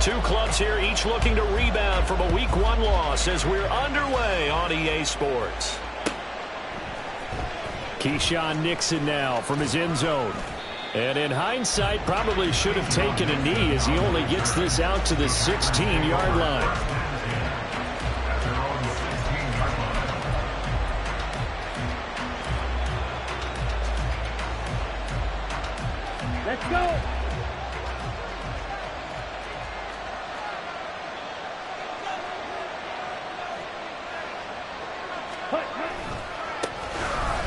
Two clubs here, each looking to rebound from a Week 1 loss as we're underway on EA Sports. Keyshawn Nixon now from his end zone. And in hindsight, probably should have taken a knee as he only gets this out to the 16-yard line. Let's go.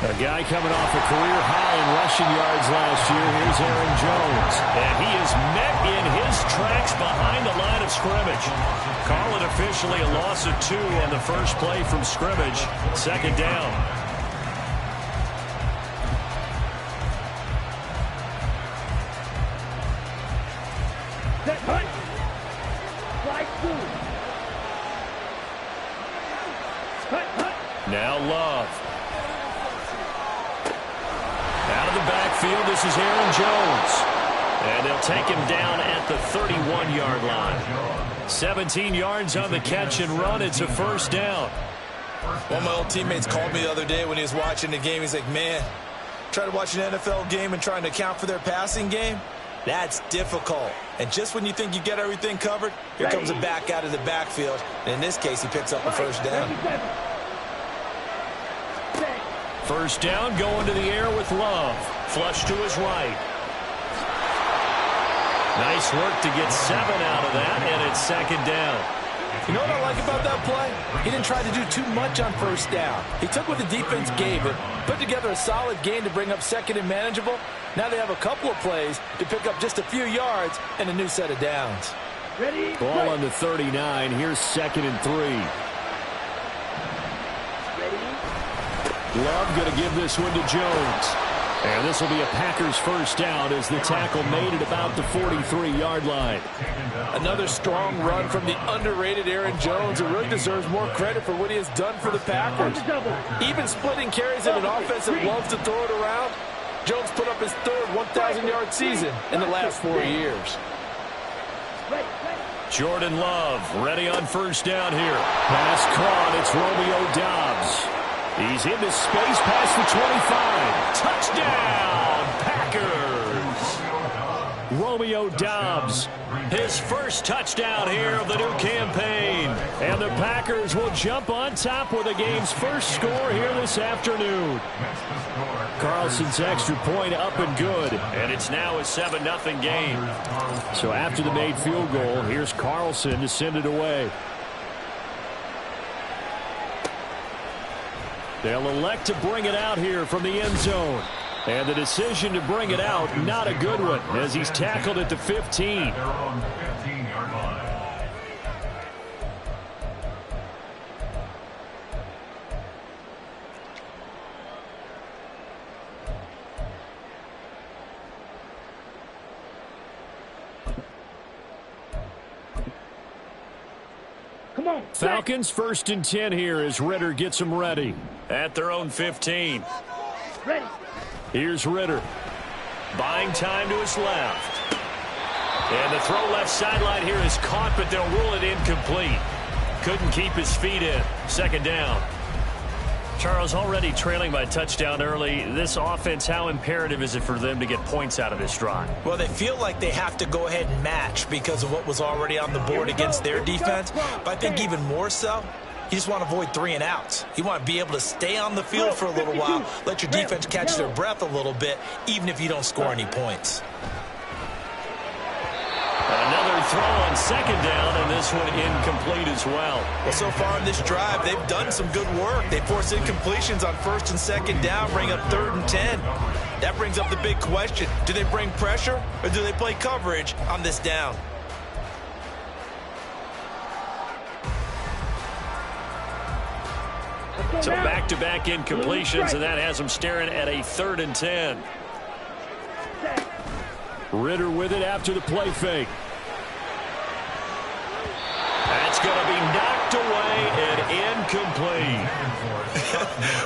A guy coming off a career high in rushing yards last year. Here's Aaron Jones. And he is met in his tracks behind the line of scrimmage. Call it officially a loss of 2 on the first play from scrimmage. Second down. Now Love. Out of the backfield, this is Aaron Jones. And they'll take him down at the 31-yard line. 17 yards on the catch and run. It's a first down. One of my old teammates called me the other day when he was watching the game. He's like, man, trying to watch an NFL game and trying to account for their passing game? That's difficult. And just when you think you get everything covered, here comes a back out of the backfield. And in this case, he picks up a first down. First down, going to the air with Love. Flush to his right. Nice work to get 7 out of that, and it's second down. You know what I like about that play? He didn't try to do too much on first down. He took what the defense gave him, put together a solid gain to bring up second and manageable. Now they have a couple of plays to pick up just a few yards and a new set of downs. Ready? Ball on the 39. Here's second and 3. Love going to give this one to Jones. And this will be a Packers first down as the tackle made it about the 43-yard line. Another strong run from the underrated Aaron Jones, who really deserves more credit for what he has done for the Packers. Even splitting carries in an offense that loves to throw it around, Jones put up his third 1,000-yard season in the last 4 years. Jordan Love ready on first down here. Pass caught. It's Romeo Doubs. He's into space past the 25. Touchdown, Packers. Romeo Doubs, his first touchdown here of the new campaign. And the Packers will jump on top with the game's first score here this afternoon. Carlson's extra point up and good. And it's now a 7-0 game. So after the made field goal, here's Carlson to send it away. They'll elect to bring it out here from the end zone. And the decision to bring it out, not a good one, as he's tackled at the 15. Falcons first and 10 here as Ritter gets them ready. At their own 15. Ready. Here's Ritter. Buying time to his left. And the throw left sideline here is caught, but they'll rule it incomplete. Couldn't keep his feet in. Second down. Charles, already trailing by a touchdown early. This offense, how imperative is it for them to get points out of this drive? Well, they feel like they have to go ahead and match because of what was already on the board against their defense. But I think even more so, you just want to avoid 3 and outs. You want to be able to stay on the field for a little while, let your defense catch their breath a little bit, even if you don't score any points. Another throw on second down, and this one incomplete as well. Well, so far in this drive, they've done some good work. They force incompletions on first and second down, bring up 3rd and 10. That brings up the big question. Do they bring pressure, or do they play coverage on this down? So back-to-back incompletions, and that has them staring at a 3rd and 10. Ritter with it after the play fake. That's going to be knocked away and incomplete.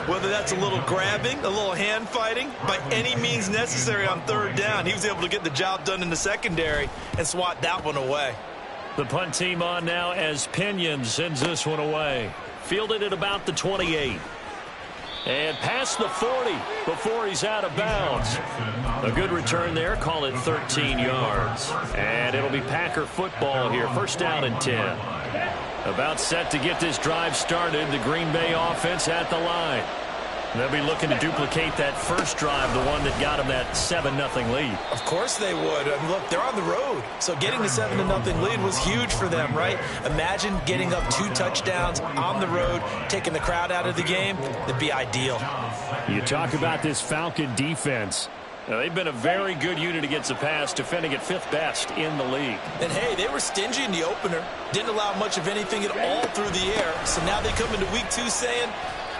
Whether that's a little grabbing, a little hand fighting, by any means necessary on 3rd down, he was able to get the job done in the secondary and swat that one away. The punt team on now as Pinion sends this one away. Fielded at about the 28. And past the 40 before he's out of bounds. A good return there. Call it 13 yards. And it'll be Packer football here. First down and 10. About set to get this drive started. The Green Bay offense at the line. They'll be looking to duplicate that first drive, the one that got them that 7-0 lead. Of course they would. I mean, look, they're on the road. So getting the 7-0 lead was huge for them, right? Imagine getting up 2 touchdowns on the road, taking the crowd out of the game. That'd be ideal. You talk about this Falcon defense. Now, they've been a very good unit against the pass, defending at 5th best in the league. And, hey, they were stingy in the opener. Didn't allow much of anything at all through the air. So now they come into week 2 saying,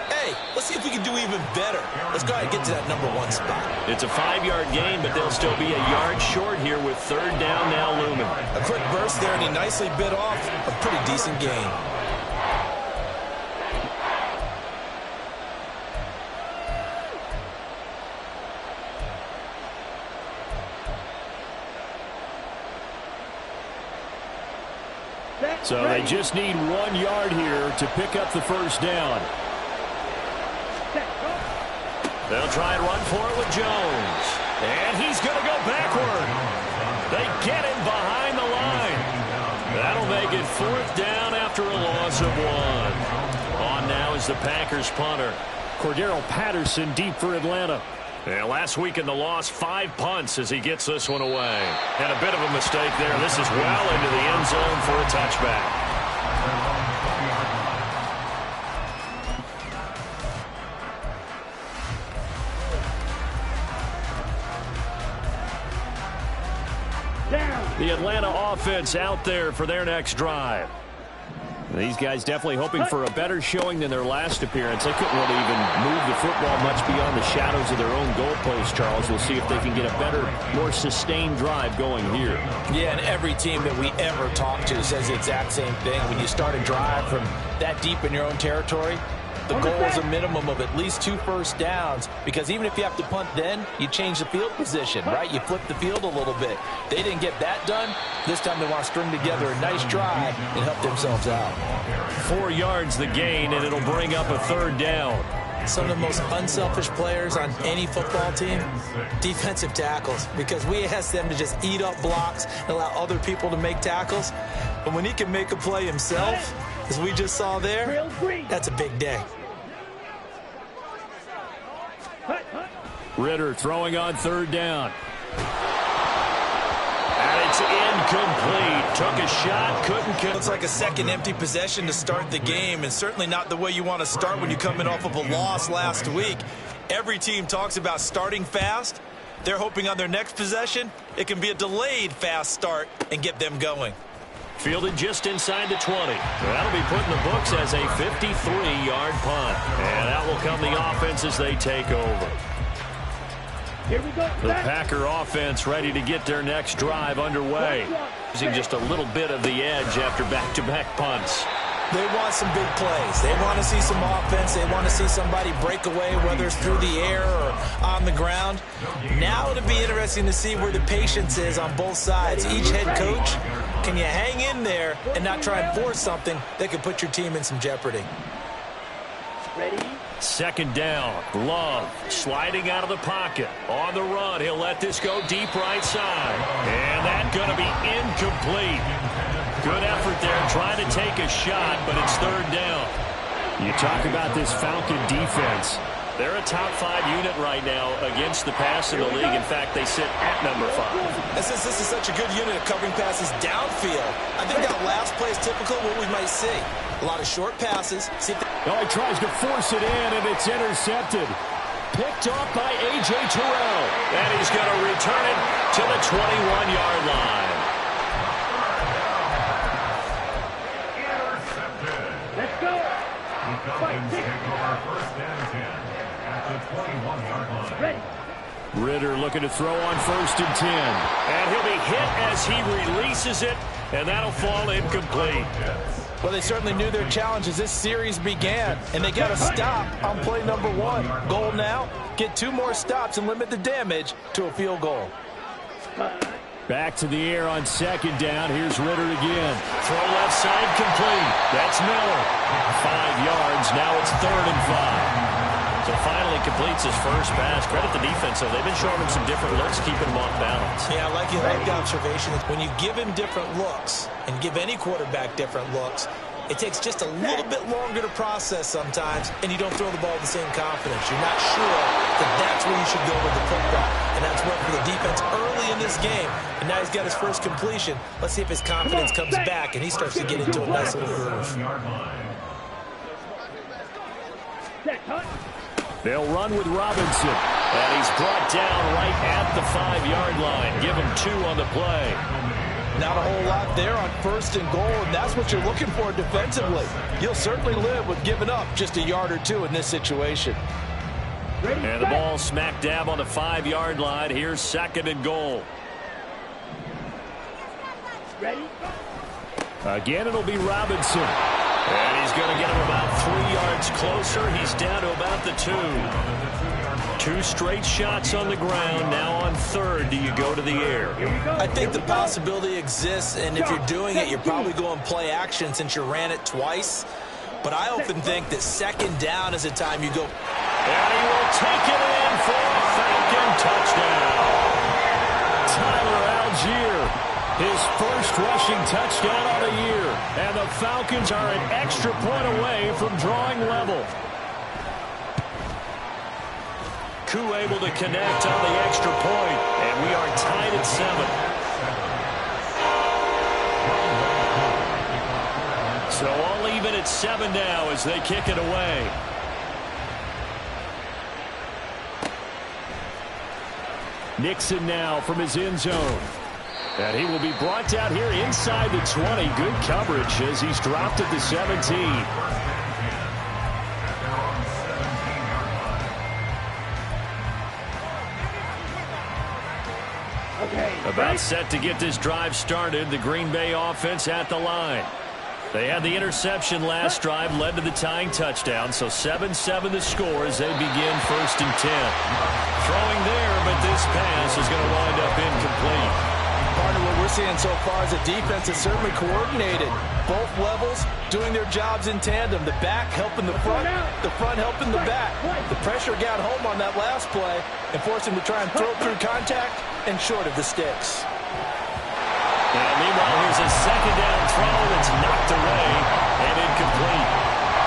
hey, let's see if we can do even better. Let's go ahead and get to that #1 spot. It's a 5-yard gain, but they'll still be a yard short here with 3rd down now looming. A quick burst there, and he nicely bit off a pretty decent gain. So they just need 1 yard here to pick up the first down. They'll try and run for it with Jones. And he's going to go backward. They get him behind the line. That'll make it 4th down after a loss of 1. On now is the Packers punter. Cordero Patterson deep for Atlanta. And last week in the loss, 5 punts as he gets this one away. And a bit of a mistake there. This is well into the end zone for a touchback. The Atlanta offense out there for their next drive. These guys definitely hoping for a better showing than their last appearance. They couldn't really even move the football much beyond the shadows of their own goalpost, Charles. We'll see if they can get a better, more sustained drive going here. Yeah, and every team that we ever talk to says the exact same thing. When you start a drive from that deep in your own territory, the goal is a minimum of at least 2 first downs, because even if you have to punt then, you change the field position, right? You flip the field a little bit. They didn't get that done. This time they want to string together a nice drive and help themselves out. 4 yards the gain, and it'll bring up a 3rd down. Some of the most unselfish players on any football team, defensive tackles, because we ask them to just eat up blocks and allow other people to make tackles. But when he can make a play himself, as we just saw there, that's a big day. Ritter throwing on 3rd down. And it's incomplete. Took a shot, couldn't. Looks like a second empty possession to start the game, and certainly not the way you want to start when you're coming off of a loss last week. Every team talks about starting fast. They're hoping on their next possession, it can be a delayed fast start and get them going. Fielded just inside the 20. That'll be put in the books as a 53-yard punt. And out will come the offense as they take over. Here we go. The Packer offense ready to get their next drive underway. Using just a little bit of the edge after back-to-back punts. They want some big plays. They want to see some offense. They want to see somebody break away, whether it's through the air or on the ground. Now it'll be interesting to see where the patience is on both sides. Each head coach, can you hang in there and not try and force something that could put your team in some jeopardy? Ready? 2nd down. Love sliding out of the pocket. On the run, he'll let this go deep right side. And that's going to be incomplete. Good effort there trying to take a shot, but it's 3rd down. You talk about this Falcon defense. They're a top 5 unit right now against the pass in the league. In fact, they sit at #5. And since this is such a good unit of covering passes downfield, I think that last play is typical of what we might see. A lot of short passes. Oh, he tries to force it in, and it's intercepted. Picked off by A.J. Terrell. And he's going to return it to the 21-yard line. Let's go. Ready. Ritter looking to throw on 1st and 10. And he'll be hit as he releases it, and that'll fall incomplete. Well, they certainly knew their challenge as this series began, and they got to stop on play #1. Goal now, get 2 more stops and limit the damage to a field goal. Back to the air on second down. Here's Ritter again. Throw left side complete. That's Miller. 5 yards. Now it's 3rd and 5. So finally completes his first pass. Credit the defense, though. They've been showing him some different looks, keeping him off balance. Yeah, I like the observation. When you give him different looks and give any quarterback different looks, it takes just a little bit longer to process sometimes, and you don't throw the ball with the same confidence. You're not sure that that's where you should go with the football, and that's worked for the defense early in this game, and now he's got his first completion. Let's see if his confidence comes back, and he starts to get into a nice little groove. They'll run with Robinson, and he's brought down right at the 5-yard line. Give him 2 on the play. Not a whole lot there on 1st and goal, and that's what you're looking for defensively. You'll certainly live with giving up just a yard or 2 in this situation. And the ball smack dab on the 5-yard line. Here's 2nd and goal. Again, it'll be Robinson. And he's going to get him about 3 yards closer. He's down to about the 2. 2 straight shots on the ground. Now on 3rd, do you go to the air? I think the possibility exists, and if you're doing it, you're probably going play action since you ran it twice. But I often think that 2nd down is a time you go. And he will take it in for a Falcon touchdown. Tyler Algier, his first rushing touchdown of the year. And the Falcons are an extra point away from drawing level. Koo able to connect on the extra point, and we are tied at 7. So all even at 7 now as they kick it away. Nixon now from his end zone. And he will be brought down here inside the 20. Good coverage as he's dropped at the 17. About set to get this drive started. The Green Bay offense at the line. They had the interception last drive, led to the tying touchdown. So 7-7 the score as they begin 1st and 10. Throwing there, but this pass is going to wind up incomplete. Part of what we're seeing so far is the defense is certainly coordinated. Both levels doing their jobs in tandem. The back helping the front helping the back. The pressure got home on that last play and forced him to try and throw through contact and short of the sticks. And meanwhile, here's a 2nd down throw that's knocked away and incomplete.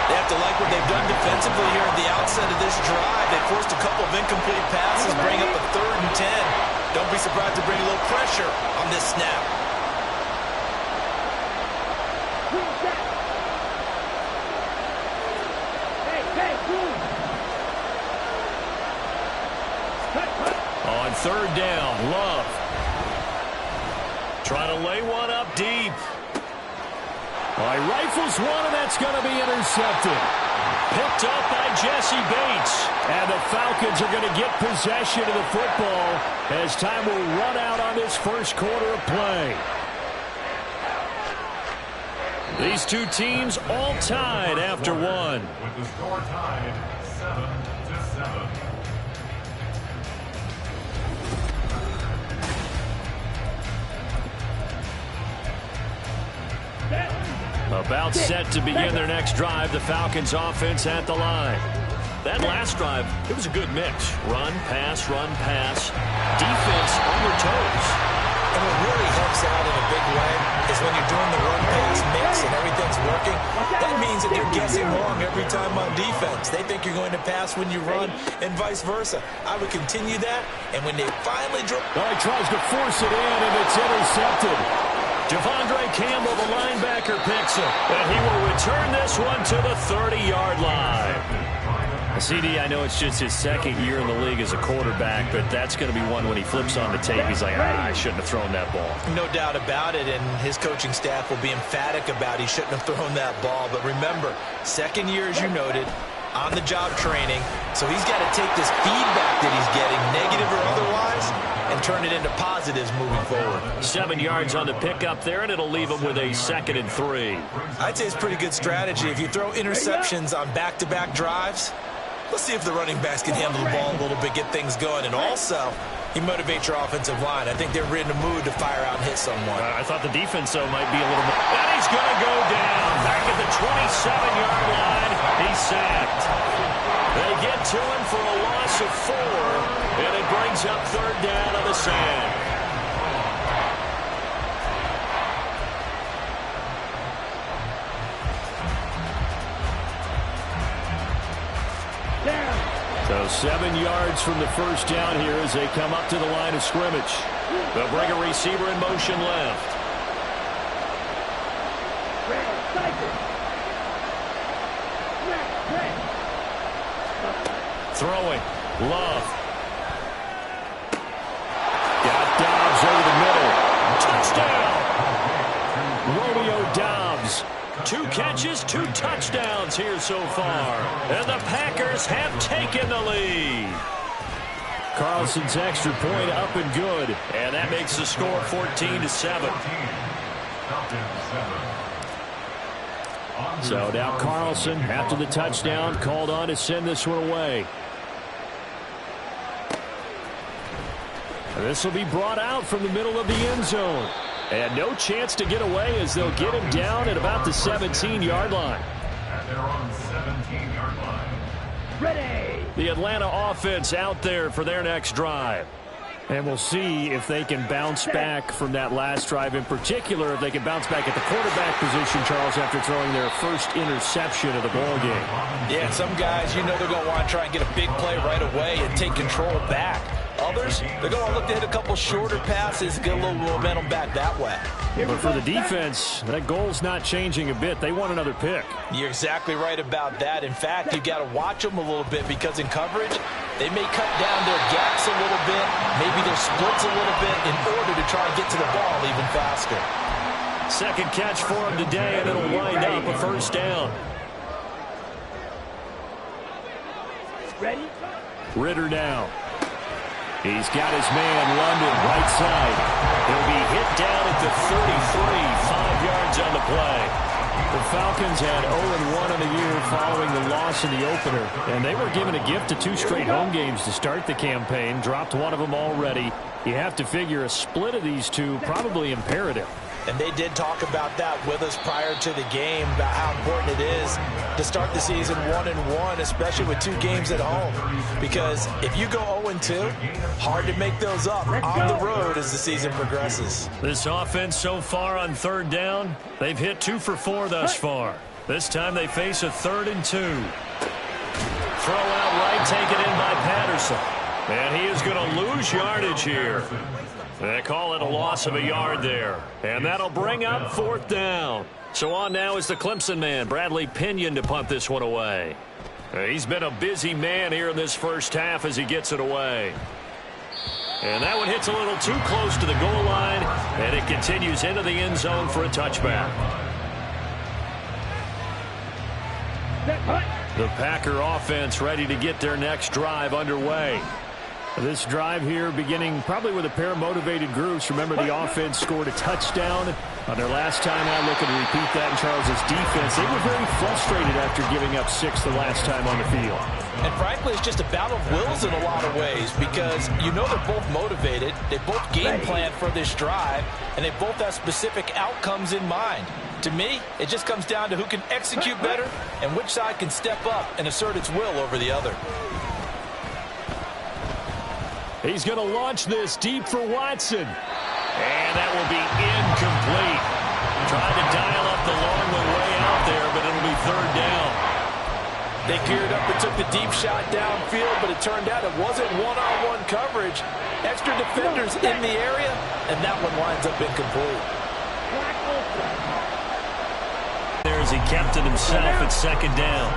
They have to like what they've done defensively here at the outset of this drive. They forced a couple of incomplete passes, bring up a 3rd and 10. Don't be surprised to bring a little pressure on this snap. On 3rd down, Love. Trying to lay one up deep. Well, he rifles one, and that's going to be intercepted. Picked up by Jesse Bates. And the Falcons are going to get possession of the football as time will run out on this first quarter of play. These two teams all tied after one. With the score tied 7-7. About set to begin their next drive. The Falcons offense at the line. That last drive, it was a good mix. Run, pass, defense on your toes. And what really helps out in a big way is when you're doing the run-pass mix and everything's working, that means that they're guessing wrong every time on defense. They think you're going to pass when you run and vice versa. I would continue that, and when they finally drop... Oh, he tries to force it in, and it's intercepted. Devondre Campbell, the linebacker, picks it. And he will return this one to the 30-yard line. CD, I know it's just his 2nd year in the league as a quarterback, but that's going to be one when he flips on the tape. He's like, I shouldn't have thrown that ball. No doubt about it, and his coaching staff will be emphatic about he shouldn't have thrown that ball. But remember, 2nd year, as you noted, on-the-job training, so he's got to take this feedback that he's getting, negative or otherwise, and turn it into positives moving forward. 7 yards on the pickup there, and it'll leave him with a 2nd and 3. I'd say it's pretty good strategy. If you throw interceptions on back-to-back drives, let's see if the running backs can handle the ball a little bit, get things going. And also, He motivates your offensive line. I think they're in the mood to fire out and hit someone. I thought the defense, though, might be a little more. And he's going to go down. Back at the 27-yard line. He's sacked. They get to him for a loss of 4, and it brings up third down on the sand. So 7 yards from the first down here as they come up to the line of scrimmage. They'll bring a receiver in motion left. Throwing. Love. Got Dobbs over the middle. Touchdown! Romeo Dobbs. 2 catches, 2 touchdowns here so far. And the Packers have taken the lead. Carlson's extra point up and good. And that makes the score 14-7. So now Carlson, after the touchdown, called on to send this one away. This will be brought out from the middle of the end zone. And no chance to get away as they'll get him down at about the 17-yard line. At their own 17-yard line. Ready. The Atlanta offense out there for their next drive. And we'll see if they can bounce back from that last drive. In particular, if they can bounce back at the quarterback position, Charles, after throwing their first interception of the ball game. Yeah, some guys, you know they're going to want to try and get a big play right away and take control back. Others, they're going to look to hit a couple shorter passes, get a little momentum back that way. But for the defense, that goal's not changing a bit. They want another pick. You're exactly right about that. In fact, you got to watch them a little bit because in coverage, they may cut down their gaps a little bit, maybe their splits a little bit in order to try and get to the ball even faster. Second catch for him today, and it'll wind up a first down. Ready. Ritter now. He's got his man, London, right side. He'll be hit down at the 33, 5 yards on the play. The Falcons had 0-1 in the year following the loss in the opener, and they were given a gift of 2 straight home games to start the campaign. Dropped one of them already. You have to figure a split of these 2 probably imperative. And they did talk about that with us prior to the game, about how important it is to start the season 1-1, especially with 2 games at home. Because if you go 0-2, hard to make those up on the road as the season progresses. This offense so far on third down, they've hit 2 for 4 thus far. This time they face a 3rd and 2. Throw out right, taken in by Patterson. And he is going to lose yardage here. They call it a loss of a yard there. And that'll bring up 4th down. So on now is the Clemson man, Bradley Pinion, to punt this one away. He's been a busy man here in this first half as he gets it away. And that one hits a little too close to the goal line, and it continues into the end zone for a touchback. The Packer offense ready to get their next drive underway. This drive here beginning probably with a pair of motivated groups. Remember, the offense scored a touchdown on their last time out. Looking to repeat that in Charles's defense. They were very frustrated after giving up 6 the last time on the field. And frankly, it's just a battle of wills in a lot of ways because you know they're both motivated. They both game plan for this drive, and they both have specific outcomes in mind. To me, it just comes down to who can execute better and which side can step up and assert its will over the other. He's going to launch this deep for Watson. And that will be incomplete. Tried to dial up the long way out there, but it'll be 3rd down. They geared up and took the deep shot downfield, but it turned out it wasn't one-on-one coverage. Extra defenders in the area, and that one winds up incomplete. There as he kept it himself at 2nd down.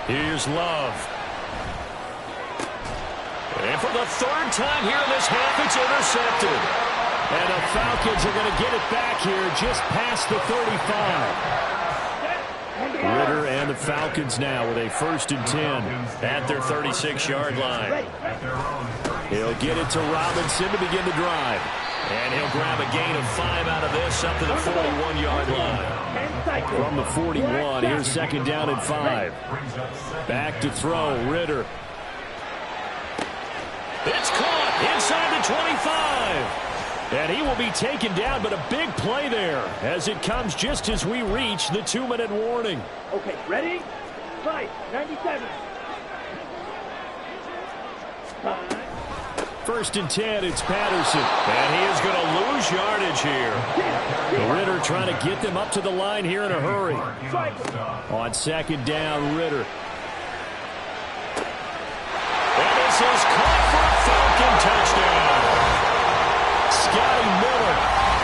Here's Love. And for the 3rd time here in this half, it's intercepted. And the Falcons are going to get it back here just past the 35. Ritter and the Falcons now with a 1st and 10 at their 36-yard line. He'll get it to Robinson to begin the drive. And he'll grab a gain of 5 out of this up to the 41-yard line. From the 41, here's second down and 5. Back to throw, Ritter. It's caught inside the 25. And he will be taken down, but a big play there as it comes just as we reach the 2-minute warning. Okay, ready? Fight, 97. First and 10, it's Patterson. And he is going to lose yardage here. Ritter trying to get them up to the line here in a hurry. On second down, Ritter. And this is caught for a Falcon touchdown. Scotty Miller,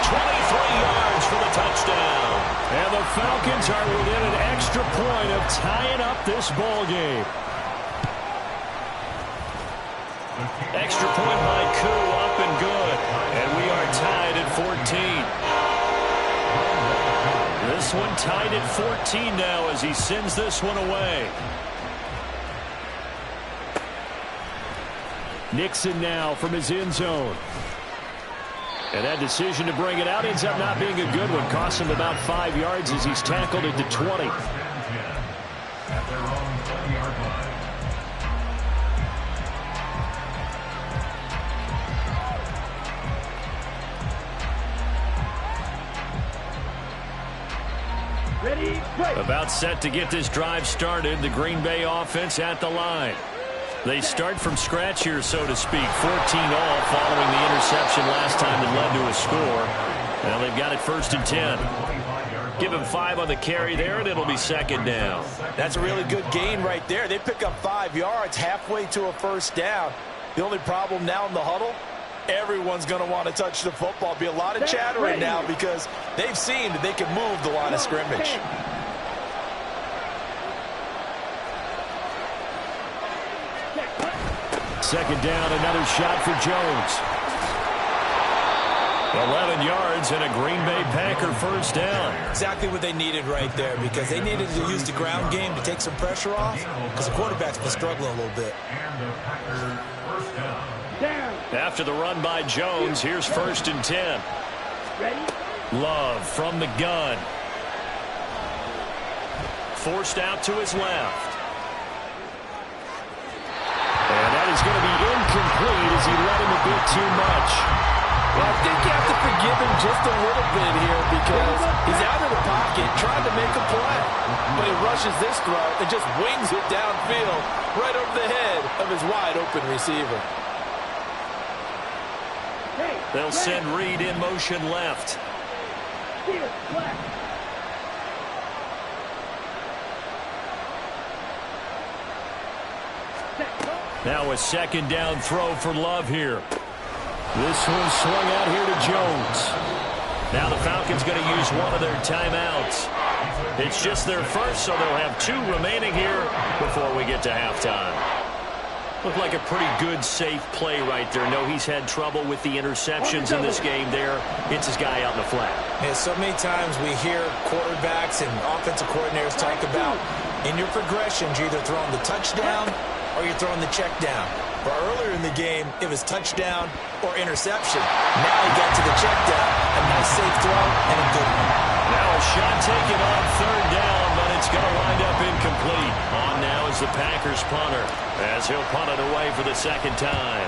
23 yards for the touchdown. And the Falcons are within an extra point of tying up this ball game. Extra point by Koo, up and good. And we are tied at 14. This one tied at 14 now as he sends this one away. Nixon now from his end zone. And that decision to bring it out ends up not being a good one. Costs him about 5 yards as he's tackled at the 20. At their own 20-yard line. Ready, play. About set to get this drive started. The Green Bay offense at the line. They start from scratch here, so to speak. 14 all following the interception last time that led to a score. Well, they've got it first and 10. Give him 5 on the carry there, and it'll be second down. That's a really good gain right there. They pick up 5 yards halfway to a first down. The only problem now in the huddle, everyone's going to want to touch the football. Be a lot of chattering now because they've seen that they can move the line of scrimmage. Second down, another shot for Jones. 11 yards and a Green Bay Packer first down. Exactly what they needed right there because they needed to use the ground game to take some pressure off because the quarterback's been struggling a little bit. And the Packers first down. After the run by Jones, here's first and 10. Ready? Love from the gun. Forced out to his left. And that is going to be incomplete as he let him a bit too much. Well, I think you have to forgive him just a little bit here because he's out of the pocket trying to make a play. But he rushes this throw and just wings it downfield right over the head of his wide-open receiver. They'll send Reed in motion left. Now a second down throw for Love here. This one swung out here to Jones. Now the Falcons going to use one of their timeouts. It's just their first, so they'll have 2 remaining here before we get to halftime. Looked like a pretty good, safe play right there. No, he's had trouble with the interceptions in this game there. Hits his guy out in the flat. Yeah, so many times we hear quarterbacks and offensive coordinators talk about in your progressions, you're either throwing the touchdown or you're throwing the check down. But earlier in the game, it was touchdown or interception. Now he got to the check down. A nice safe throw and a good one. Now a shot taken on third down, but it's going to wind up incomplete. On now is the Packers punter as he'll punt it away for the second time.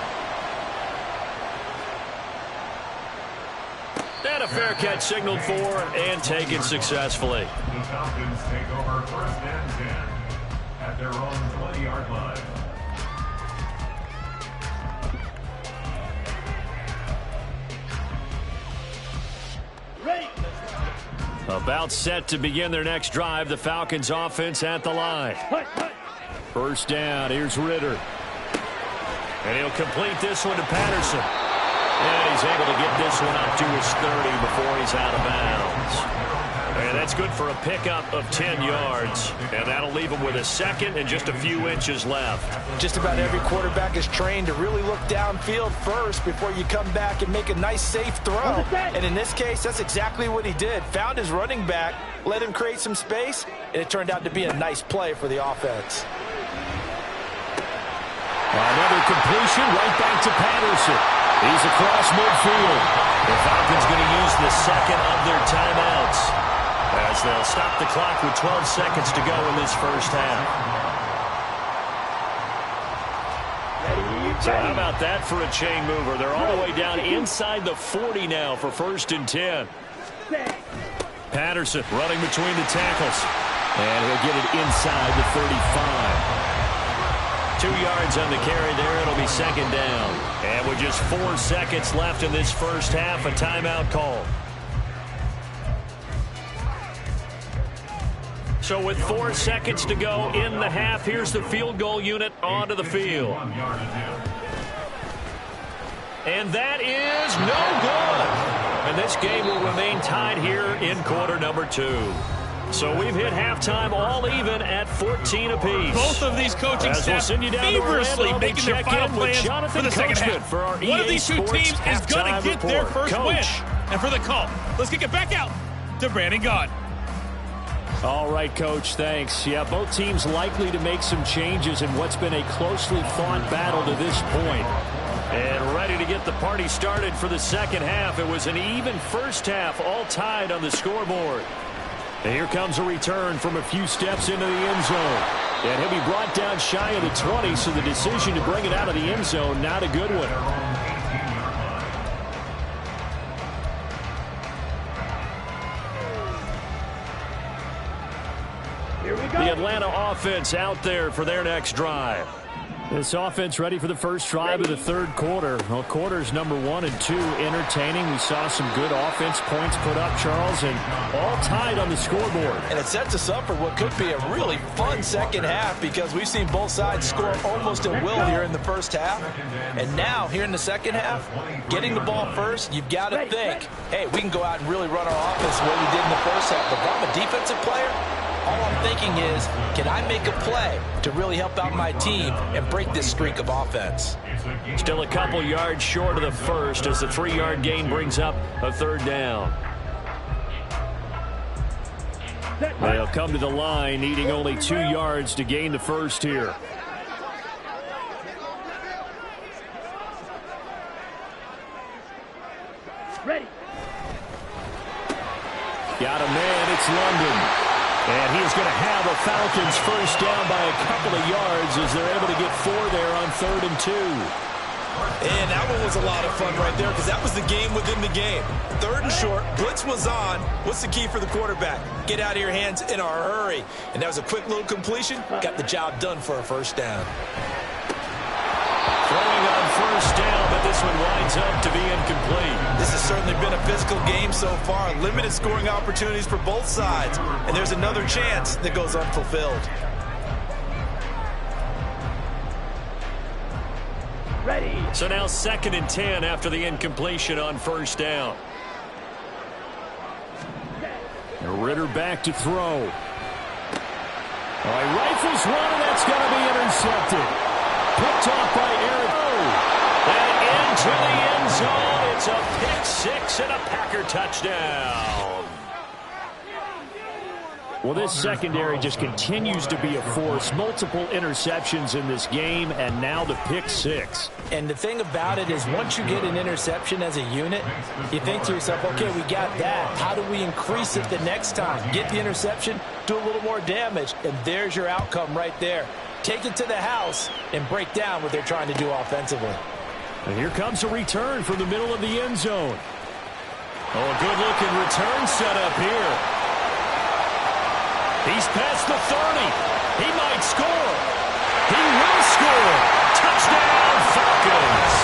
And a fair catch signaled for and taken successfully. The Falcons take over first and 10 at their own 20-yard line. About set to begin their next drive. The Falcons offense at the line. First down. Here's Ritter. And he'll complete this one to Patterson. And he's able to get this one up to his 30 before he's out of bounds. And that's good for a pickup of 10 yards. And that'll leave him with a second and just a few inches left. Just about every quarterback is trained to really look downfield first before you come back and make a nice, safe throw. And in this case, that's exactly what he did. Found his running back, let him create some space, and it turned out to be a nice play for the offense. Another completion right back to Patterson. He's across midfield. The Falcons going to use the second of their timeouts as they'll stop the clock with 12 seconds to go in this first half. So how about that for a chain mover? They're all the way down inside the 40 now for 1st and 10. Patterson running between the tackles. And he'll get it inside the 35. 2 yards on the carry there. It'll be 2nd down. And with just 4 seconds left in this first half, a timeout call. So with 4 seconds to go in the half, here's the field goal unit onto the field. And that is no good. And this game will remain tied here in quarter number 2. So we've hit halftime all even at 14 apiece. Both of these coaching staffs feverishly making their final plans for the second half. One of these two teams is going to get their first win. And for the call, let's kick it back out to Brandon Gaudin. All right, Coach, thanks. Yeah, both teams likely to make some changes in what's been a closely fought battle to this point. And ready to get the party started for the second half. It was an even first half, all tied on the scoreboard. And here comes a return from a few steps into the end zone. And he'll be brought down shy of the 20, so the decision to bring it out of the end zone, not a good one. Here we go. The Atlanta offense out there for their next drive. This offense ready for the first drive of the third quarter. Well, quarters number 1 and 2 entertaining. We saw some good offense points put up, Charles, and all tied on the scoreboard. And it sets us up for what could be a really fun second half because we've seen both sides score almost at will here in the first half. And now, here in the second half, getting the ball first, you've got to think, hey, we can go out and really run our offense the way we did in the first half. But if I'm a defensive player, all I'm thinking is, can I make a play to really help out my team and break this streak of offense? Still a couple yards short of the first as the 3-yard gain brings up a 3rd down. They'll come to the line needing only 2 yards to gain the first here. Ready. Got a man, it's London. And he is going to have a Falcons first down by a couple of yards as they're able to get 4 there on 3rd and 2. And that one was a lot of fun right there because that was the game within the game. 3rd and short, blitz was on. What's the key for the quarterback? Get out of your hands in a hurry. And that was a quick little completion. Got the job done for a first down. Throwing on first down, but this one winds up to be incomplete. This has certainly been a physical game so far. Limited scoring opportunities for both sides. And there's another chance that goes unfulfilled. Ready. So now 2nd and 10 after the incompletion on first down. Ritter back to throw. All right, rifles one, and that's going to be intercepted. Picked off by Aaron. And into the end zone. It's a pick 6 and a Packer touchdown. Well, this secondary just continues to be a force. Multiple interceptions in this game, and now the pick 6. And the thing about it is once you get an interception as a unit, you think to yourself, okay, we got that. How do we increase it the next time? Get the interception, do a little more damage, and there's your outcome right there. Take it to the house and break down what they're trying to do offensively. And here comes a return from the middle of the end zone. Oh, a good-looking return set up here. He's past the 30. He might score. He will score. Touchdown, Falcons.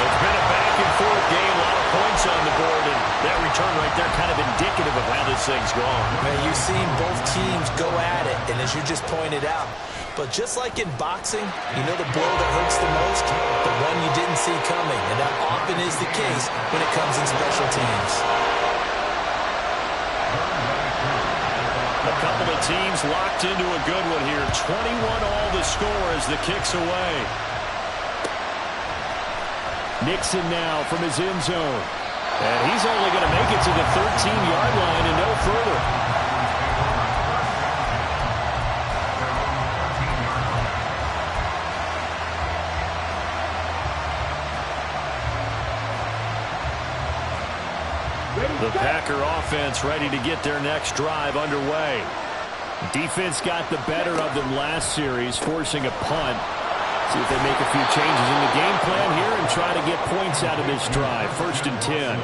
It's been a back-and-forth game. A lot of points on the board, and that return right there kind of indicative of how this thing's gone. Man, you've seen both teams go at it, and as you just pointed out, but just like in boxing, you know the blow that hurts the most? The one you didn't see coming, and that often is the case when it comes in special teams. A couple of teams locked into a good one here. 21 all the score as the kick's away. Nixon now from his end zone. And he's only going to make it to the 13-yard line and no further. The Packer offense ready to get their next drive underway. Defense got the better of them last series, forcing a punt. See if they make a few changes in the game plan here and try to get points out of this drive. 1st and 10.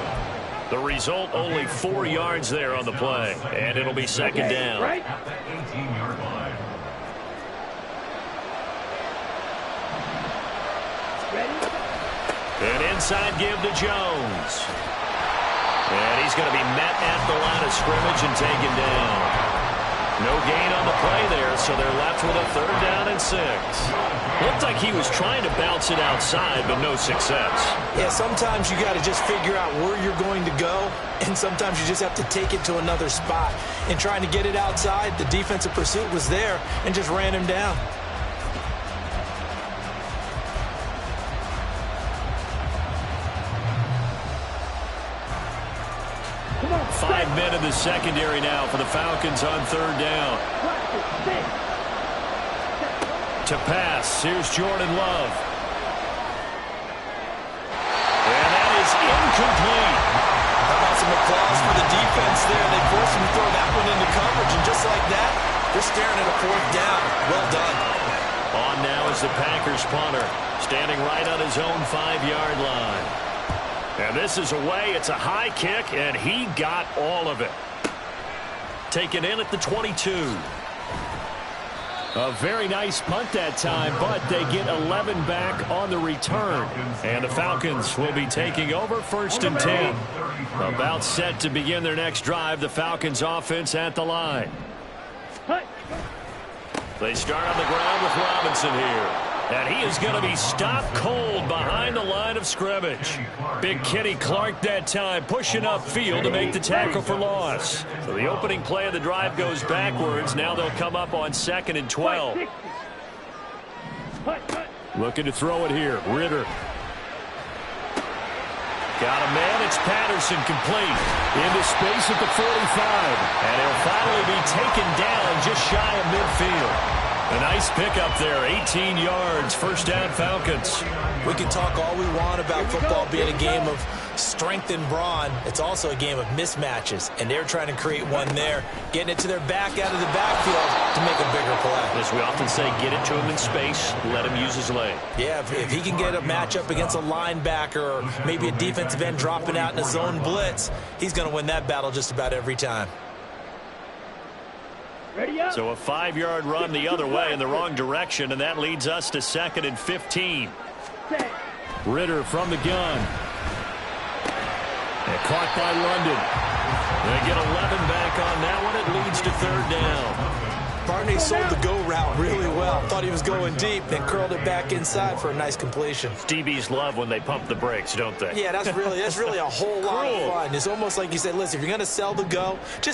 The result, only 4 yards there on the play. And it'll be 2nd down. Right. At the 18-yard line. An inside give to Jones. And he's going to be met at the line of scrimmage and taken down. No gain on the play there, so they're left with a 3rd down and 6. Looked like he was trying to bounce it outside, but no success. Yeah, sometimes you got to just figure out where you're going to go, and sometimes you just have to take it to another spot. In trying to get it outside, the defensive pursuit was there and just ran him down. Come on. 5 men in the secondary now for the Falcons on 3rd down. To pass, here's Jordan Love. And that is incomplete. How about some applause for the defense there? They forced him to throw that one into coverage, and just like that, they're staring at a 4th down. Well done. On now is the Packers punter, standing right on his own 5-yard line. And this is away. It's a high kick, and he got all of it. Taken in at the 22. A very nice punt that time, but they get 11 back on the return. And the Falcons will be taking over 1st and 10. About set to begin their next drive, the Falcons offense at the line. They start on the ground with Robinson here. And he is going to be stopped cold behind the line of scrimmage. Big Kenny Clark that time pushing upfield to make the tackle for loss. So the opening play of the drive goes backwards. Now they'll come up on 2nd and 12. Looking to throw it here. Ritter. Got a man. It's Patterson complete. Into space at the 45. And he'll finally be taken down just shy of midfield. A nice pickup there, 18 yards, 1st down Falcons. We can talk all we want about football being a game of strength and brawn. It's also a game of mismatches, and they're trying to create one there, getting it to their back out of the backfield to make a bigger play. As we often say, get it to him in space, let him use his leg. Yeah, if he can get a matchup against a linebacker or maybe a defensive end dropping out in a zone blitz, he's going to win that battle just about every time. So a 5-yard run the other way in the wrong direction, and that leads us to 2nd and 15. Ritter from the gun. And caught by London. They get 11 back on that one. It leads to 3rd down. Barney sold the go route really well. Thought he was going deep, then curled it back inside for a nice completion. DBs love when they pump the brakes, don't they? Yeah, that's really a whole lot of fun. It's almost like you said, listen, if you're going to sell the go, just